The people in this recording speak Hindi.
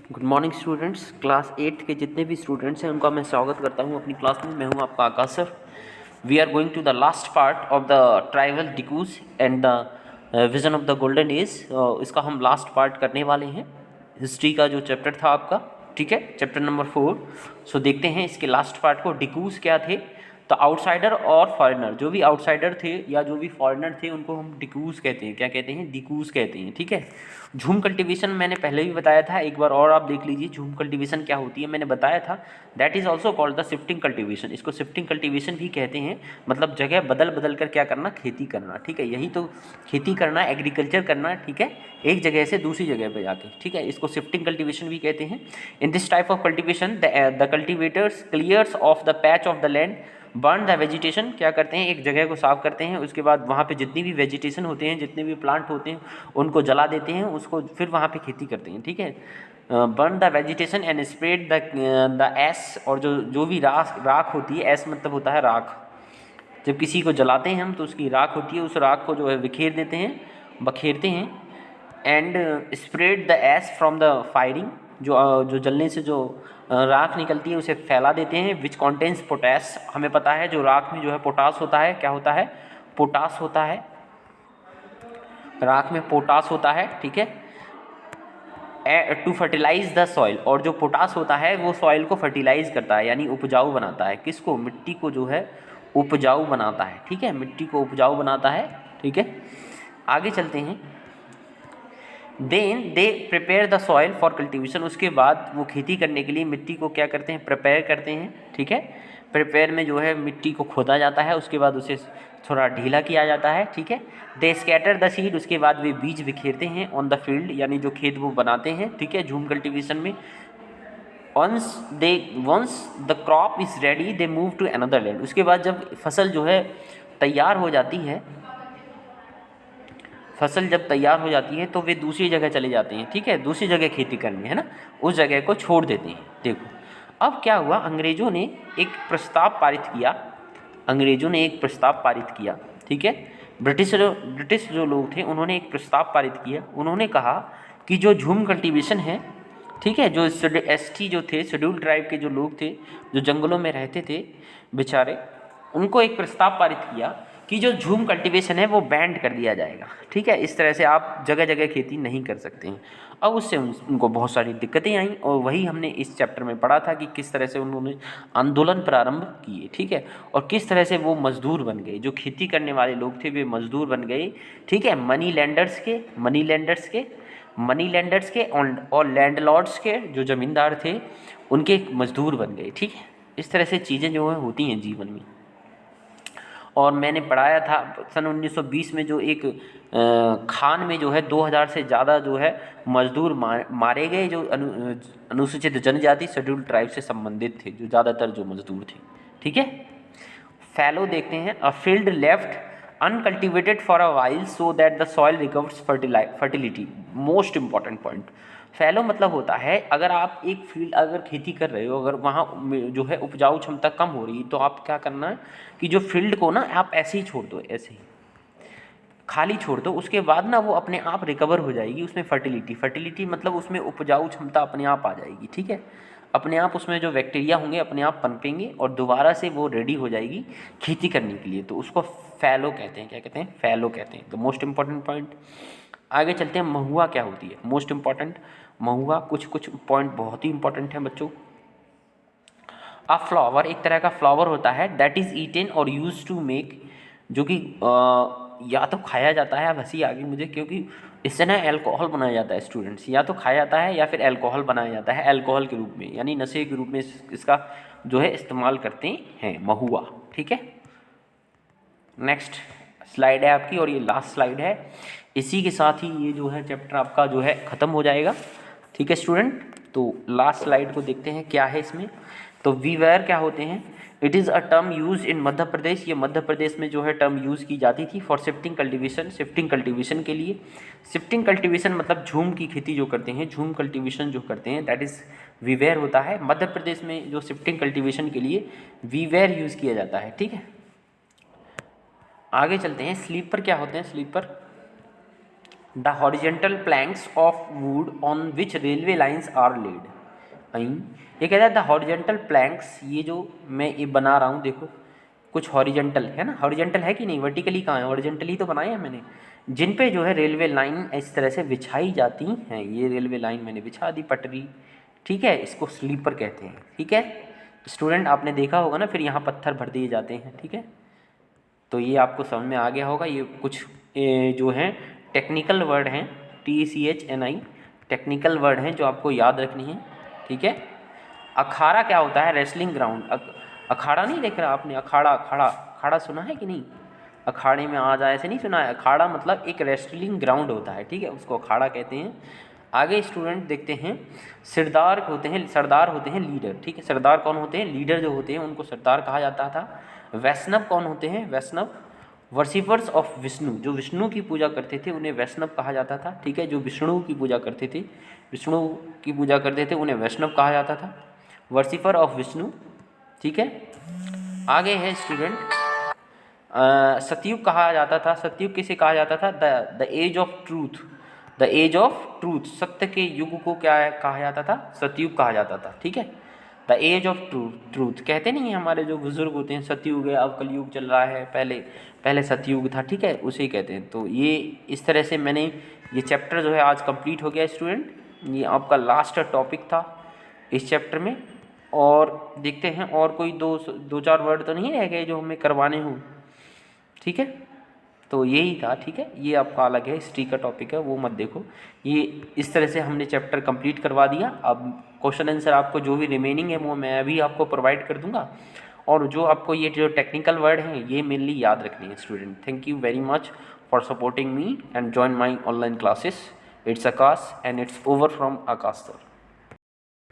Good morning students. क्लास 8 के जितने भी स्टूडेंट्स हैं उनका मैं स्वागत करता हूं अपनी क्लास में। मैं हूं आपका Akash sir. We are going to the last part of the tribal डिक्यूज and the vision of the golden age. इसका हम लास्ट पार्ट करने वाले हैं। हिस्ट्री का जो चैप्टर था आपका, ठीक है, चैप्टर नंबर 4। सो देखते हैं इसके लास्ट पार्ट को। डिक्यूज क्या थे? तो आउटसाइडर और फॉरेनर, जो भी आउटसाइडर थे या जो भी फॉरेनर थे उनको हम डिक्यूज कहते हैं। क्या कहते हैं? डिक्यूज कहते हैं, ठीक है। झूम कल्टीवेशन मैंने पहले भी बताया था, एक बार और आप देख लीजिए झूम कल्टीवेशन क्या होती है। मैंने बताया था that is also called the shifting cultivation. इसको शिफ्टिंग कल्टीवेशन भी कहते हैं, मतलब जगह बदल बदल कर क्या करना, खेती करना, ठीक है। यही तो खेती करना, एग्रीकल्चर करना, ठीक है, एक जगह से दूसरी जगह पर जाके, ठीक है। इसको शिफ्टिंग कल्टीवेशन भी कहते हैं। In this type of cultivation the cultivators clears of the patch of the land, burn the vegetation. क्या करते हैं? एक जगह को साफ करते हैं, उसके बाद वहाँ पे जितनी भी वेजिटेशन होते हैं, जितने भी प्लांट होते हैं उनको जला देते हैं, उसको फिर वहाँ पे खेती करते हैं, ठीक है। Burn the vegetation and spread the S, और जो भी राख होती है, एस मतलब होता है राख। जब किसी को जलाते हैं हम तो उसकी राख होती है, उस राख को जो है बिखेर देते हैं, बखेरते हैं। And spread the S from the firing, जो जलने से जो राख निकलती है उसे फैला देते हैं। विच कॉन्टेंस पोटास, हमें पता है जो राख में जो है पोटास होता है, क्या होता है? पोटास होता है, राख में पोटास होता है, ठीक है। टू फर्टिलाइज द सॉइल, और जो पोटास होता है वो सॉइल को फर्टिलाइज करता है, यानी उपजाऊ बनाता है। किसको? मिट्टी को जो है उपजाऊ बनाता है, ठीक है, मिट्टी को उपजाऊ बनाता है, ठीक है। आगे चलते हैं। Then they prepare the soil for cultivation, उसके बाद वो खेती करने के लिए मिट्टी को क्या करते हैं? प्रिपेयर करते हैं, ठीक है। प्रिपेयर में जो है मिट्टी को खोदा जाता है, उसके बाद उसे थोड़ा ढीला किया जाता है, ठीक है। दे स्कैटर द सीड, उसके बाद वे बीज बिखेरते हैं ऑन द फील्ड, यानी जो खेत वो बनाते हैं, ठीक है, झूम कल्टीवेशन में। Once the crop is ready they move to another land, उसके बाद जब फसल जो है तैयार हो जाती है, फसल जब तैयार हो जाती है तो वे दूसरी जगह चले जाते हैं, ठीक है, दूसरी जगह खेती करनी है ना, उस जगह को छोड़ देते हैं। देखो अब क्या हुआ, अंग्रेज़ों ने एक प्रस्ताव पारित किया, अंग्रेज़ों ने एक प्रस्ताव पारित किया, ठीक है। ब्रिटिश जो लोग थे उन्होंने एक प्रस्ताव पारित किया। उन्होंने कहा कि जो झूम कल्टीवेशन है, ठीक है, जो एसटी जो थे, शेड्यूल ट्राइब के जो लोग थे, जो जंगलों में रहते थे बेचारे, उनको एक प्रस्ताव पारित किया कि जो झूम कल्टीवेशन है वो बैंड कर दिया जाएगा, ठीक है। इस तरह से आप जगह जगह खेती नहीं कर सकते हैं। अब उससे उनको बहुत सारी दिक्कतें आईं, और वही हमने इस चैप्टर में पढ़ा था कि किस तरह से उन्होंने आंदोलन प्रारंभ किए, ठीक है, और किस तरह से वो मजदूर बन गए। जो खेती करने वाले लोग थे वे मजदूर बन गए, ठीक है, मनी लैंडर्स के और लैंडलॉर्ड्स के, जो ज़मींदार थे उनके मजदूर बन गए, ठीक है। इस तरह से चीज़ें जो है होती हैं जीवन में। और मैंने पढ़ाया था सन 1920 में जो एक खान में जो है 2000 से ज़्यादा जो है मजदूर मारे गए, जो अनुसूचित जनजाति शेड्यूल ट्राइब से संबंधित थे, जो ज़्यादातर जो मजदूर थे, ठीक है। फैलो देखते हैं। A field left uncultivated for a while so that the soil recovers fertility, most important point. Fallow मतलब होता है, अगर आप एक फील्ड अगर खेती कर रहे हो, अगर वहाँ जो है उपजाऊ क्षमता कम हो रही है, तो आप क्या करना है कि जो फील्ड को ना आप ऐसे ही छोड़ दो, ऐसे ही खाली छोड़ दो, उसके बाद ना वो अपने आप रिकवर हो जाएगी, उसमें फर्टिलिटी मतलब उसमें उपजाऊ क्षमता अपने आप आ जाएगी, ठीक है। अपने आप उसमें जो बैक्टीरिया होंगे अपने आप पनपेंगे और दोबारा से वो रेडी हो जाएगी खेती करने के लिए। तो उसको फैलो कहते हैं। क्या कहते हैं? फैलो कहते हैं। तो मोस्ट इंपॉर्टेंट पॉइंट। आगे चलते हैं। महुआ क्या होती है? मोस्ट इंपॉर्टेंट महुआ, कुछ पॉइंट बहुत ही इंपॉर्टेंट हैं बच्चों। अ फ्लावर, एक तरह का फ्लावर होता है, दैट इज़ ईटेन और यूज टू मेक, जो कि या तो खाया जाता है, अब हंसी आ गई मुझे क्योंकि इससे ना अल्कोहल बनाया जाता है स्टूडेंट्स, या तो खाया जाता है या फिर अल्कोहल बनाया जाता है, अल्कोहल के रूप में, यानी नशे के रूप में इसका जो है इस्तेमाल करते हैं महुआ, ठीक है। नेक्स्ट स्लाइड है आपकी, और ये लास्ट स्लाइड है। इसी के साथ ही ये जो है चैप्टर आपका जो है ख़त्म हो जाएगा, ठीक है स्टूडेंट। तो लास्ट स्लाइड को देखते हैं क्या है इसमें। तो वीवेयर क्या होते हैं? It is a term use in Madhya Pradesh, ये मध्य प्रदेश में जो है टर्म यूज़ की जाती थी फॉर शिफ्टिंग कल्टीवेशन के लिए। शिफ्टिंग कल्टीवेशन मतलब झूम की खेती जो करते हैं, झूम कल्टीवेशन जो करते हैं, दैट इज़ वीवेयर होता है। मध्य प्रदेश में जो शिफ्टिंग कल्टीवेशन के लिए वीवेयर यूज़ किया जाता है, ठीक है। आगे चलते हैं। स्लीपर क्या होते हैं? Sleeper the horizontal planks of wood on which railway lines are laid. अहीं ये कहता है द हॉरिजेंटल प्लैंक्स, ये जो मैं ये बना रहा हूँ देखो, कुछ हॉरिजेंटल है ना, हॉरिजेंटल है कि नहीं, वर्टिकली कहाँ है, हॉरिजेंटली तो बनाए हैं मैंने, जिन पे जो है रेलवे लाइन इस तरह से बिछाई जाती हैं। ये रेलवे लाइन मैंने बिछा दी, पटरी, ठीक है, इसको स्लीपर कहते हैं। ठीक है स्टूडेंट, आपने देखा होगा ना, फिर यहाँ पत्थर भर दिए जाते हैं। ठीक है, तो ये आपको समझ में आ गया होगा। ये कुछ जो हैं टेक्निकल वर्ड हैं, TECHNI, टेक्निकल वर्ड हैं जो आपको याद रखनी है। ठीक है, अखाड़ा क्या होता है, रेसलिंग ग्राउंड। अखाड़ा नहीं देख रहा आपने, अखाड़ा, अखाड़ा, अखाड़ा सुना है कि नहीं, अखाड़े में आ जाए ऐसे नहीं सुना है। अखाड़ा मतलब एक रेसलिंग ग्राउंड होता है, ठीक है, उसको अखाड़ा कहते हैं। आगे स्टूडेंट देखते हैं, सरदार होते हैं, सरदार होते हैं लीडर। ठीक है, सरदार कौन होते हैं, लीडर जो होते हैं उनको सरदार कहा जाता था। वैष्णव कौन होते हैं, वैष्णव वर्शिपर्स ऑफ विष्णु, जो विष्णु की पूजा करते थे उन्हें वैष्णव कहा जाता था। ठीक है, जो विष्णु की पूजा करते थे, विष्णु की पूजा करते थे उन्हें वैष्णव कहा जाता था, वर्शिपर ऑफ विष्णु। ठीक है, आगे है स्टूडेंट, सतयुग कहा जाता था। सतयुग किसे कहा जाता था, the age of truth, the age of truth, सत्य के युग को क्या कहा जाता था, सतयुग कहा जाता था। ठीक है, द एज ऑफ ट्रूथ कहते नहीं है हमारे जो बुजुर्ग होते हैं, सतयुग है अब कलयुग चल रहा है, पहले पहले सतयुग था। ठीक है, उसे ही कहते हैं। तो ये इस तरह से मैंने ये चैप्टर जो है आज कंप्लीट हो गया स्टूडेंट। ये आपका लास्ट टॉपिक था इस चैप्टर में। और देखते हैं और कोई दो चार वर्ड तो नहीं रह गए जो हमें करवाने हों। ठीक है, तो यही था। ठीक है, ये आपका अलग है, हिस्ट्री का टॉपिक है, वो मत देखो। ये इस तरह से हमने चैप्टर कंप्लीट करवा दिया। अब क्वेश्चन आंसर आपको जो भी रिमेनिंग है वो मैं अभी आपको प्रोवाइड कर दूंगा। और जो आपको ये जो टेक्निकल वर्ड हैं ये मेनली याद रखनी है student. Thank you very much for supporting me and join my online classes. It's Akash and it's over from Akash sir.